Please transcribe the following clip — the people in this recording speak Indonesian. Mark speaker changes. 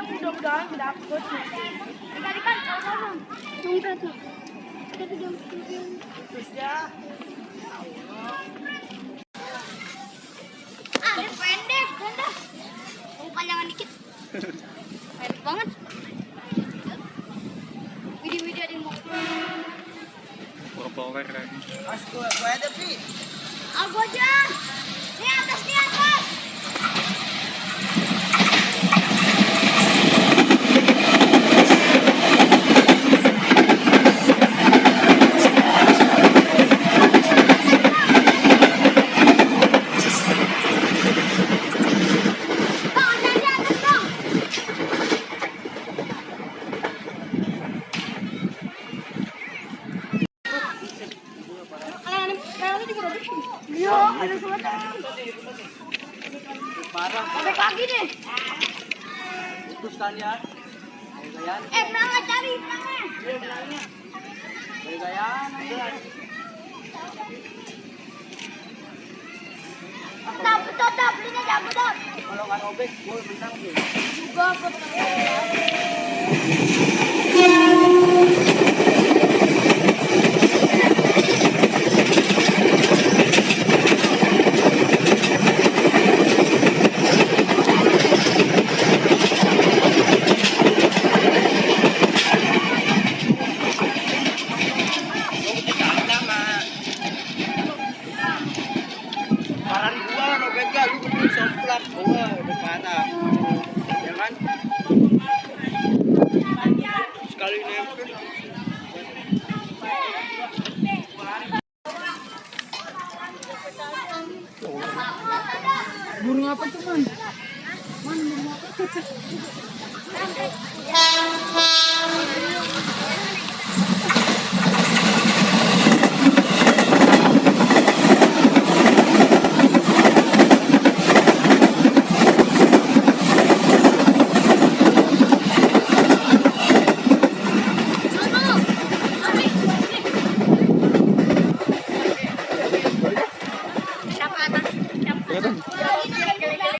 Speaker 1: Mudah-mudahan dapet. Tadi kan ngomong dompet tuh. Kita terus ya. Dia pendek, ganda. Panjangan dikit. Pendek banget. Video-video ada yang mau.
Speaker 2: Power lagi.
Speaker 3: Gua ada Pi.
Speaker 1: Aku aja. Di atas, di atas. Ada selatan.
Speaker 3: Parah.
Speaker 1: Balik lagi deh.
Speaker 3: Putuskan ya. Gayaan.
Speaker 1: Benangnya cari, benangnya.
Speaker 3: Iya, benangnya. Gayaan.
Speaker 1: Tetap, ini dapat.
Speaker 3: Kalau nggak robek, gue benang sih.
Speaker 1: Juga,